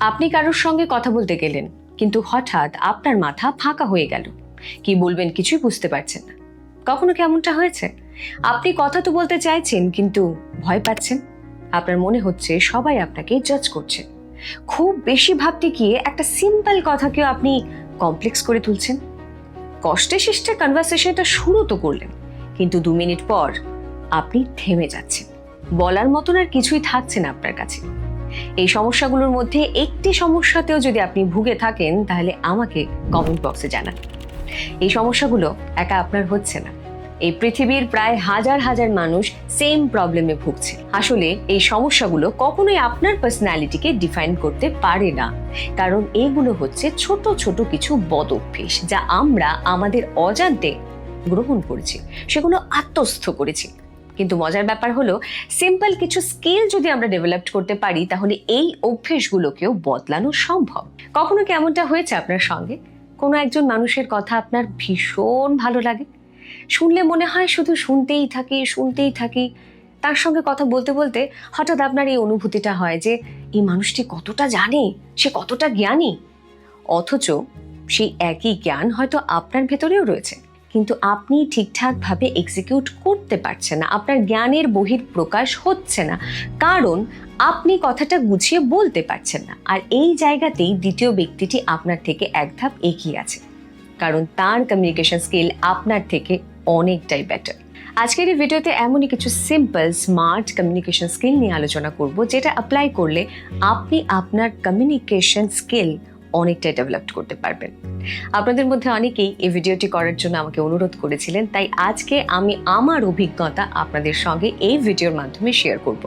আপনি কারোর সঙ্গে কথা বলতে গেলেন, কিন্তু হঠাৎ আপনার মাথা ফাঁকা হয়ে গেল। কি বলবেন কিছুই বুঝতে পারছেন না। কখনো কেমনটা হয়েছে? আপনি কথা তো বলতে চাইছেন, কিন্তু ভয় পাচ্ছেন। আপনার মনে হচ্ছে সবাই আপনাকে জাজ করছে। খুব বেশি ভাবতে গিয়ে একটা সিম্পল কথাকেও আপনি কমপ্লেক্স করে তুলছেন। কষ্টে শিষ্টে কনভারসেশনটা শুরু তো করলেন, কিন্তু 2 মিনিট পর আপনি থেমে যাচ্ছেন। বলার মতন আর কিছুই থাকছে না আপনার কাছে। এই সমস্যাগুলোর মধ্যে একটি সমস্যাতেও যদি আপনি ভুগে থাকেন, তাহলে আমাকে কমেন্ট বক্সে জানান। এই সমস্যাগুলো একা আপনার হচ্ছে না, এই পৃথিবীর প্রায় হাজার হাজার মানুষ সেম প্রবলেমে ভুগছে। আসলে এই সমস্যাগুলো কখনোই আপনার পার্সোনালিটিকে ডিফাইন করতে পারে না, কারণ এইগুলো হচ্ছে ছোট ছোট কিছু বদ অভ্যেস যা আমরা আমাদের অজান্তে গ্রহণ করেছি, সেগুলো আত্মস্থ করেছি। কিন্তু মজার ব্যাপার হলো, সিম্পল কিছু স্কিল যদি আমরা ডেভেলপ করতে পারি, তাহলে এই অভ্যেসগুলোকেও বদলানো সম্ভব। কখনো কি এমনটা হয়েছে আপনার সঙ্গে? কোনো একজন মানুষের কথা আপনার ভীষণ ভালো লাগে, শুনলে মনে হয় শুধু শুনতেই থাকি। তার সঙ্গে কথা বলতে বলতে হঠাৎ আপনার এই অনুভূতিটা হয় যে এই মানুষটি কতটা জানে, সে কতটা জ্ঞানী। অথচ সেই একই জ্ঞান হয়তো আপনার ভেতরেও রয়েছে, কিন্তু আপনি ঠিকঠাকভাবে এক্সিকিউট করতে পারছেন না। আপনার জ্ঞানের বহিঃপ্রকাশ হচ্ছে না, কারণ আপনি কথাটা গুছিয়ে বলতে পারছেন না। আর এই জায়গাতেই দ্বিতীয় ব্যক্তিটি আপনার থেকে এক ধাপ এগিয়ে আছে, কারণ তার কমিউনিকেশন স্কিল আপনার থেকে অনেকটাই বেটার। আজকের এই ভিডিওতে এমনই কিছু সিম্পল স্মার্ট কমিউনিকেশন স্কিল নিয়ে আলোচনা করব, যেটা অ্যাপ্লাই করলে আপনি আপনার কমিউনিকেশন স্কিল অনেকটাই ডেভেলপ করতে পারবেন। আপনাদের মধ্যে অনেকেই এই ভিডিওটি করার জন্য আমাকে অনুরোধ করেছিলেন, তাই আজকে আমি আমার অভিজ্ঞতা আপনাদের সঙ্গে এই ভিডিওর মাধ্যমে শেয়ার করব।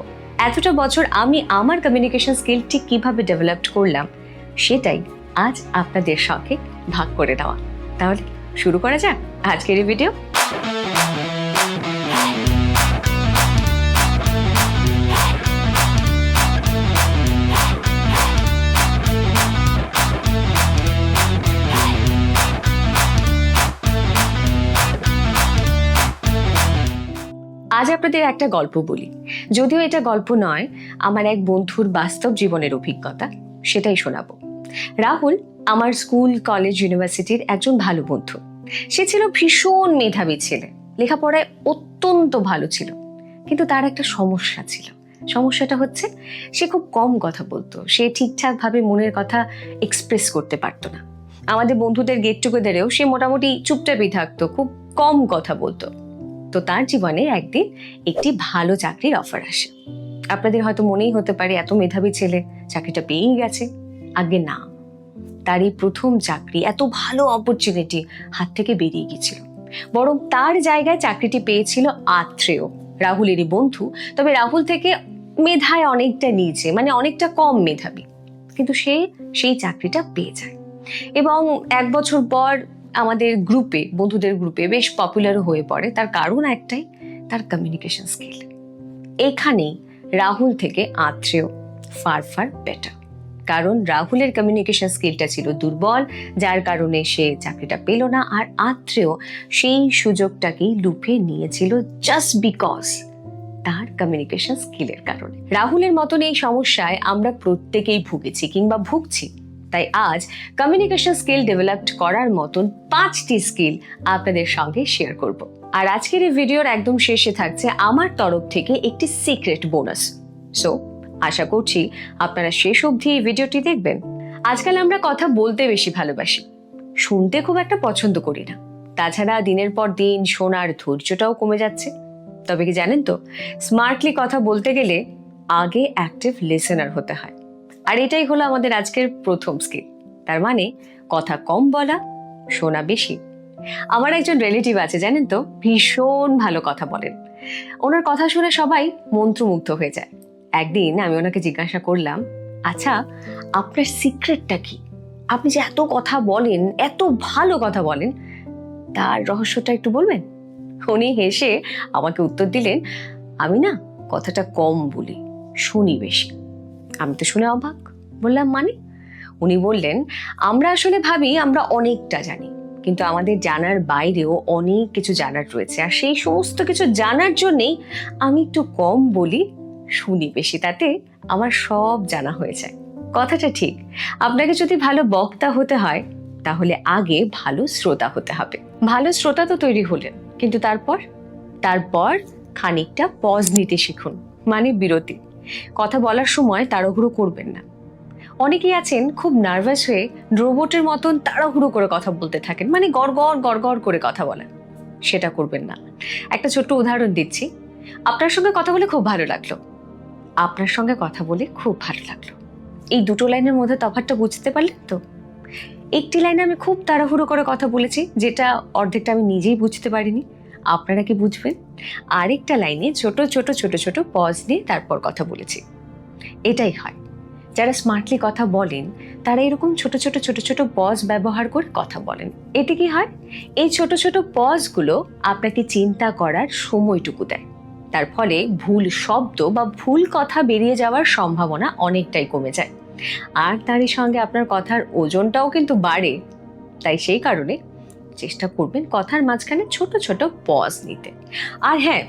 এতটা বছর আমি আমার কমিউনিকেশন স্কিল ঠিক কিভাবে ডেভেলপ করলাম, সেটাই আজ আপনাদের সঙ্গে ভাগ করে দেওয়া। তাহলে শুরু করা যাক আজকের এই ভিডিও। আজ আপনাদের একটা গল্প বলি, যদিও এটা গল্প নয়, আমার এক বন্ধুর বাস্তব জীবনের অভিজ্ঞতা, সেটাই শোনাবো। রাহুল আমার স্কুল, কলেজ, ইউনিভার্সিটির একজন ভালো বন্ধু। সে ছিল ভীষণ মেধাবী ছেলে, লেখাপড়ায় অত্যন্ত ভালো ছিল। কিন্তু তার একটা সমস্যা ছিল। সমস্যাটা হচ্ছে সে খুব কম কথা বলতো। সে ঠিকঠাকভাবে মনের কথা এক্সপ্রেস করতে পারতো না। আমাদের বন্ধুদের গেট টুগেদারেও সে মোটামুটি চুপচাপই থাকতো, খুব কম কথা বলতো। তো তার জীবনে একদিন একটি ভালো চাকরির অফার আসে। আপনাদের হয়তো মনেই হতে পারে, এত মেধাবী ছেলে চাকরিটা পেয়েই গেছে। আগে না, তার এই প্রথম চাকরি, এত ভালো অপরচুনিটি হাত থেকে বেরিয়ে গিয়েছিল। বরং তার জায়গায় চাকরিটি পেয়েছিল আত্রেয়, রাহুলেরই বন্ধু, তবে রাহুল থেকে মেধায় অনেকটা নিচে, মানে অনেকটা কম মেধাবী। কিন্তু সে সেই চাকরিটা পেয়ে যায় এবং 1 বছর পর আমাদের গ্রুপে, বন্ধুদের গ্রুপে বেশ পপুলারও হয়ে পড়ে। তার কারণ একটাই, তার কমিউনিকেশন স্কিল। এখানেই রাহুল থেকে আত্রেয় ফার বেটার, কারণ রাহুলের কমিউনিকেশন স্কিলটা ছিল দুর্বল, যার কারণে সে চাকরিটা পেল না। আর আত্রেয় সেই সুযোগটাকেই লুফে নিয়েছিল জাস্ট বিকজ তার কমিউনিকেশন স্কিলের কারণে। রাহুলের মতন এই সমস্যায় আমরা প্রত্যেকেই ভুগেছি কিংবা ভুগছি। তাই আজ কমিউনিকেশন স্কিল ডেভেলপ করার মতন 5টি স্কিল আপনাদের সঙ্গে শেয়ার করব। আর আজকের এই ভিডিওর একদম শেষে থাকছে আমার তরফ থেকে একটি সিক্রেট বোনাস। সো আশা করছি আপনারা শেষ অবধি এই ভিডিওটি দেখবেন। আজকাল আমরা কথা বলতে বেশি ভালোবাসি, শুনতে খুব একটা পছন্দ করি না। তাছাড়া দিনের পর দিন শোনার ধৈর্যটাও কমে যাচ্ছে। তবে কি জানেন তো, স্মার্টলি কথা বলতে গেলে আগে অ্যাক্টিভ লিসেনার হতে হয়। আর এটাই হলো আমাদের আজকের প্রথম স্কিল। তার মানে কথা কম বলা, শোনা বেশি। আমার একজন রিলেটিভ আছে জানেন তো, ভীষণ ভালো কথা বলেন। ওনার কথা শুনে সবাই মন্ত্রমুগ্ধ হয়ে যায়। একদিন আমি ওনাকে জিজ্ঞাসা করলাম, আচ্ছা আপনার সিক্রেটটা কি? আপনি যে এত কথা বলেন, এত ভালো কথা বলেন, তার রহস্যটা একটু বলবেন? উনি হেসে আমাকে উত্তর দিলেন, আমি না কথাটা কম বলি, শুনি বেশি। আমি তো শুনে অবাক, বললাম মানে? উনি বললেন, আমরা আসলে ভাবি আমরা অনেকটা জানি, কিন্তু আমাদের জানার বাইরেও অনেক কিছু জানার রয়েছে। আর সেই সমস্ত কিছু জানার জন্যেই আমি একটু কম বলি, শুনি বেশি, তাতে আমার সব জানা হয়ে যায়। কথাটা ঠিক। আপনাকে যদি ভালো বক্তা হতে হয় তাহলে আগে ভালো শ্রোতা হতে হবে। ভালো শ্রোতা তো তৈরি হলেন, কিন্তু তারপর খানিকটা পজ নিতে শিখুন, মানে বিরতি। কথা বলার সময় তাড়াহুড়ো করবেন না। অনেকেই আছেন খুব নার্ভাস হয়ে রোবটের মতন তাড়াহুড়ো করে কথা বলতে থাকেন, মানে গড়গড় করে কথা বলেন। সেটা করবেন না। একটা ছোট্ট উদাহরণ দিচ্ছি। আপনার সঙ্গে কথা বলে খুব ভালো লাগলো, আপনার সঙ্গে কথা বলে খুব ভালো লাগলো, এই দুটো লাইনের মধ্যে তফাৎটা বুঝতে পারলেন তো? একটি লাইনে আমি খুব তাড়াহুড়ো করে কথা বলেছি, যেটা অর্ধেকটা আমি নিজেই বুঝতে পারিনি, আপনারা কি বুঝবেন? আরেকটা লাইনে ছোট ছোট ছোট ছোট পজ দিয়ে তারপর কথা বলেছি। এটাই হয়, যারা স্মার্টলি কথা বলেন তারা এরকম ছোট ছোট ছোট ছোট পজ ব্যবহার করে কথা বলেন। এতে কি হয়, এই ছোট ছোট পজগুলো আপনাকে চিন্তা করার সময়টুকু দেয়। তার ফলে ভুল শব্দ বা ভুল কথা বেরিয়ে যাওয়ার সম্ভাবনা অনেকটাই কমে যায়। আর তারই সঙ্গে আপনার কথার ওজনটাও কিন্তু বাড়ে। তাই সেই কারণে চেষ্টা করবেন কথার মাঝখানে ছোট ছোট পজ নিতে। আর হ্যাঁ,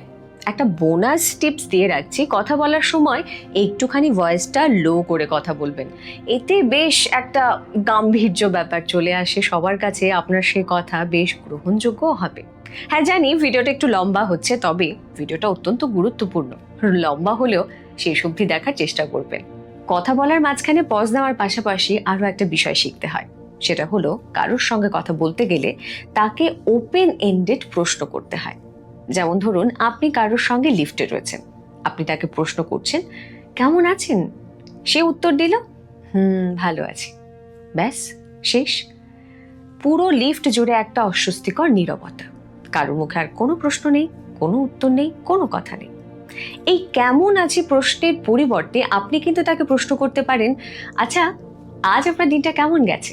একটা বোনাস টিপস দিয়ে রাখছি, কথা বলার সময় একটুখানি ভয়েসটা লো করে কথা বলবেন। এতে বেশ একটা গাম্ভীর্য ব্যাপার চলে আসে সবার কাছে, আপনার সে কথা বেশ গ্রহণযোগ্য হবে। হ্যাঁ জানি ভিডিওটা একটু লম্বা হচ্ছে, তবে ভিডিওটা অত্যন্ত গুরুত্বপূর্ণ। লম্বা হলেও শেষ অবধি দেখার চেষ্টা করবেন। কথা বলার মাঝখানে পজ নেওয়ার পাশাপাশি আরও একটা বিষয় শিখতে হয়। সেটা হলো, কারোর সঙ্গে কথা বলতে গেলে তাকে ওপেন এন্ডেড প্রশ্ন করতে হয়। যেমন ধরুন, আপনি কারোর সঙ্গে লিফটে রয়েছেন, আপনি তাকে প্রশ্ন করছেন, কেমন আছেন? সে উত্তর দিল, ভালো আছি। ব্যাস, শেষ। পুরো লিফট জুড়ে একটা অস্বস্তিকর নীরবতা। কারোর মুখে আর কোনো প্রশ্ন নেই, কোনো উত্তর নেই, কোনো কথা নেই। এই কেমন আছি প্রশ্নের পরিবর্তে আপনি কিন্তু তাকে প্রশ্ন করতে পারেন, আচ্ছা আজ আপনার দিনটা কেমন গেছে?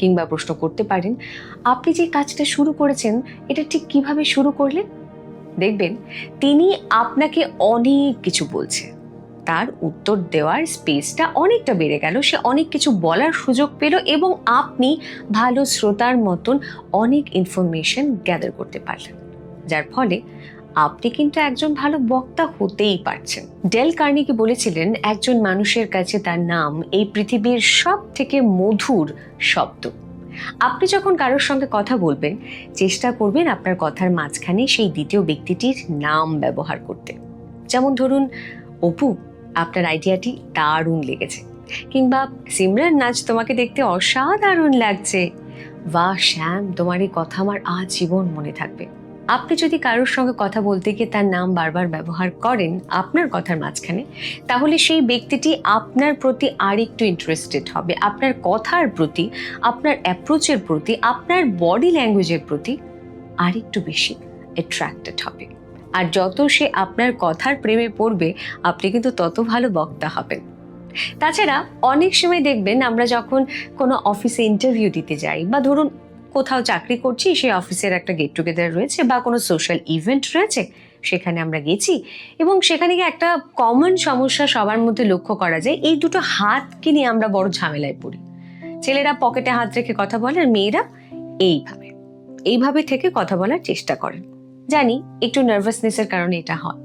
কিংবা প্রশ্ন করতে পারেন, আপনি যে কাজটা শুরু করেছেন এটা ঠিক কিভাবে শুরু করলেন? দেখবেন তিনি আপনাকে অনেক কিছু বলছে, তার উত্তর দেওয়ার স্পেসটা অনেকটা বেড়ে গেল, সে অনেক কিছু বলার সুযোগ পেল এবং আপনি ভালো শ্রোতার মতন অনেক ইনফরমেশন গ্যাদার করতে পারলেন, যার ফলে আপনি কিন্তু একজন ভালো বক্তা হতেই পারছেন। ডেল কার্নেগি বলেছিলেন, একজন মানুষের কাছে তার নাম এই পৃথিবীর সব থেকে মধুর শব্দ। আপনি যখন কারোর সঙ্গে কথা বলবেন, চেষ্টা করবেন আপনার কথার মাঝখানে সেই দ্বিতীয় ব্যক্তিটির নাম ব্যবহার করতে। যেমন ধরুন, অপু, আপনার আইডিয়াটি দারুণ লেগেছে, কিংবা সিমরান, নাচ তোমাকে দেখতে অসাধারণ লাগছে, বাহ শ্যাম, তোমার এই কথা আমার আজীবন মনে থাকবে। আপনি যদি কারোর সঙ্গে কথা বলতে গিয়ে তার নাম বারবার ব্যবহার করেন আপনার কথার মাঝখানে, তাহলে সেই ব্যক্তিটি আপনার প্রতি আরেকটু ইন্টারেস্টেড হবে, আপনার কথার প্রতি, আপনার অ্যাপ্রোচের প্রতি, আপনার বডি ল্যাঙ্গুয়েজের প্রতি আরেকটু বেশি অ্যাট্রাক্টেড হবে। আর যত সে আপনার কথার প্রেমে পড়বে, আপনি কিন্তু তত ভালো বক্তা হবেন। তাছাড়া অনেক সময় দেখবেন, আমরা যখন কোনো অফিসে ইন্টারভিউ দিতে যাই, বা ধরুন কোথাও চাকরি করছি, সেই অফিসের একটা গেট টুগেদার রয়েছে বা কোনো সোশ্যাল ইভেন্ট রয়েছে, সেখানে আমরা গেছি এবং সেখানে গিয়ে একটা কমন সমস্যা সবার মধ্যে লক্ষ্য করা যায়, এই দুটো হাতকে নিয়ে আমরা বড় ঝামেলায় পড়ি। ছেলেরা পকেটে হাত রেখে কথা বলে, আর মেয়েরা এইভাবে থেকে কথা বলার চেষ্টা করেন। জানি একটু নার্ভাসনেসের কারণে এটা হয়,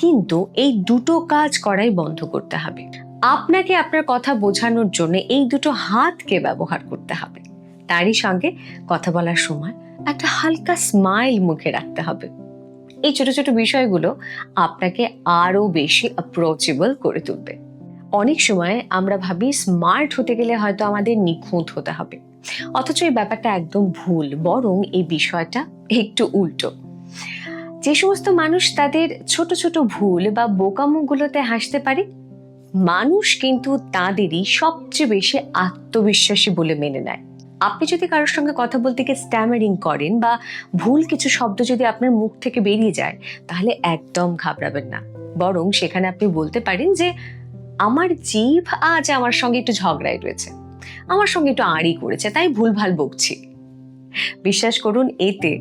কিন্তু এই দুটো কাজ করাই বন্ধ করতে হবে। আপনাকে আপনার কথা বোঝানোর জন্য এই দুটো হাতকে ব্যবহার করতে হবে। তারই সঙ্গে কথা বলার সময় একটা হালকা স্মাইল মুখে রাখতে হবে। এই ছোট ছোট বিষয়গুলো আপনাকে আরো বেশি অ্যাপ্রোচেবল করে তুলবে। অনেক সময় আমরা ভাবি স্মার্ট হতে গেলে হয়তো আমাদের নিখুঁত হতে হবে, অথচ এই ব্যাপারটা একদম ভুল। বরং এই বিষয়টা একটু উল্টো। যে সমস্ত মানুষ তাদের ছোট ছোট ভুল বা বোকামোগুলোতে হাসতে পারে, মানুষ কিন্তু তাদেরই সবচেয়ে বেশি আত্মবিশ্বাসী বলে মেনে নেয়। আপনি যদি কারোর সঙ্গে কথা বলতে গিয়ে স্ট্যামারিং করেন বা ভুল কিছু শব্দ যদি আপনার মুখ থেকে বেরিয়ে যায়, তাহলে একদম ঘাবড়াবেন না। বরং সেখানে আপনি বলতে পারেন যে, আমার জিভ আজ আমার সঙ্গে একটু ঝগড়ায় রয়েছে, আমার সঙ্গে একটু আড়ি করেছে, তাই ভুলভাল বকছি। বিশ্বাস করুন, এতে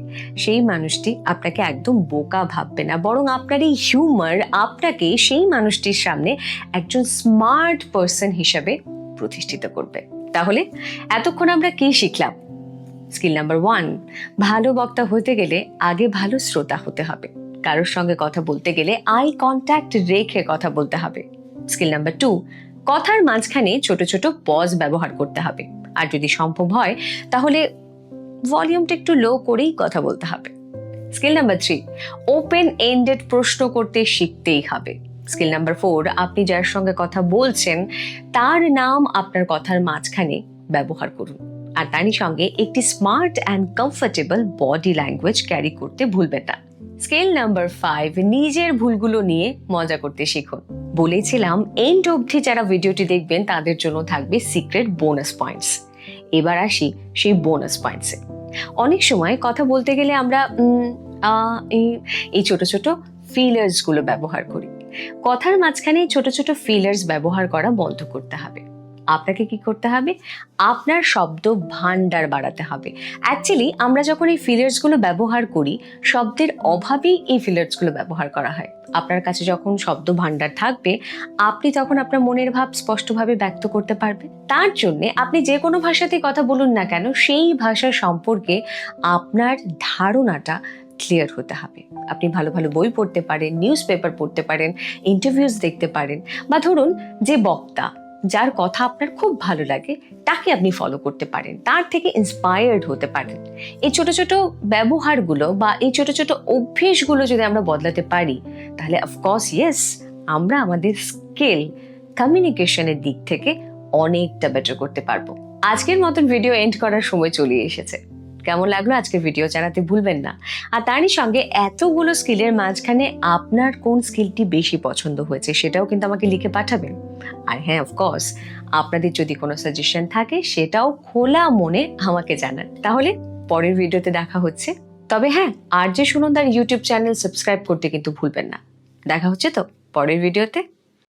সেই মানুষটি আপনাকে একদম বোকা ভাববে না, বরং আপনার এই হিউমার আপনাকে সেই মানুষটির সামনে একজন স্মার্ট পারসন হিসাবে প্রতিষ্ঠিত করবে। তাহলে এতক্ষণ আমরা কি শিখলাম? স্কিল নাম্বার 1, ভালো বক্তা হতে গেলে আগে ভালো শ্রোতা হতে হবে। কারোর সঙ্গে কথা বলতে গেলে আই কন্ট্যাক্ট রেখে কথা বলতে হবে। স্কিল নাম্বার 2, কথার মাঝখানে ছোট ছোট পজ ব্যবহার করতে হবে, আর যদি সম্ভব হয় তাহলে ভলিউমটা একটু লো করেই কথা বলতে হবে। স্কিল নাম্বার 3, ওপেন এন্ডেড প্রশ্ন করতে শিখতেই হবে। স্কিল নাম্বার 4, আপনি যার সঙ্গে কথা বলছেন তার নাম আপনার কথার মাঝখানে ব্যবহার করুন, আর তারই সঙ্গে একটি smart and comfortable body language carry করতে ভুলবেন না। স্কিল নাম্বার 5, নিজের ভুলগুলো নিয়ে মজা করতে শিখুন। বলেছিলাম এন্ড অবধি যারা ভিডিওটি দেখবেন তাদের জন্য থাকবে সিক্রেট বোনাস পয়েন্টস। এবার আসি সেই বোনাস পয়েন্টসে। অনেক সময় কথা বলতে গেলে আমরা এই ছোট ছোট ফিলার্স গুলো ব্যবহার করি। কথার মাঝখানে ছোট ছোট ফিলার্স ব্যবহার করা বন্ধ করতে হবে। আপনাকে কি করতে হবে? আপনার শব্দ ভান্ডার বাড়াতে হবে। অ্যাকচুয়ালি আমরা যখন এই ফিলার্স গুলো ব্যবহার করি, শব্দের অভাবেই এই ফিলার্স গুলো ব্যবহার করা হয়। আপনার কাছে যখন শব্দ ভান্ডার থাকবে, আপনি তখন আপনার মনের ভাব স্পষ্টভাবে ব্যক্ত করতে পারবেন। তার জন্য আপনি যে কোনো ভাষাতেই কথা বলুন না কেন, সেই ভাষা সম্পর্কে আপনার ধারণাটা ক্লিয়ার হতে হবে। আপনি ভালো ভালো বই পড়তে পারেন, নিউজ পেপার পড়তে পারেন, ইন্টারভিউজ দেখতে পারেন, বা ধরুন যে বক্তা যার কথা আপনার খুব ভালো লাগে তাকে আপনি ফলো করতে পারেন, তার থেকে ইন্সপায়ার্ড হতে পারেন। এই ছোট ছোট ব্যবহারগুলো বা এই ছোট ছোট অভ্যেসগুলো যদি আমরা বদলাতে পারি, তাহলে অফকোর্স ইয়েস, আমরা আমাদের স্কিল কমিউনিকেশনের দিক থেকে অনেকটা বেটার করতে পারবো। আজকের মতন ভিডিও এন্ড করার সময় চলে এসেছে। কেমন লাগলো আজকের ভিডিও জানাতে ভুলবেন না। আর তারই সঙ্গে এতগুলো স্কিলের মাঝখানে আপনার কোন স্কিলটি বেশি পছন্দ হয়েছে সেটাও কিন্তু আমাকে লিখে পাঠাবেন। আর হ্যাঁ, অফকোর্স আপনাদের যদি কোনো সাজেশন থাকে সেটাও খোলা মনে আমাকে জানান। তাহলে পরের ভিডিওতে দেখা হচ্ছে। তবে হ্যাঁ, আর যে সুনন্দার ইউটিউব চ্যানেল সাবস্ক্রাইব করতে কিন্তু ভুলবেন না। দেখা হচ্ছে তো পরের ভিডিওতে।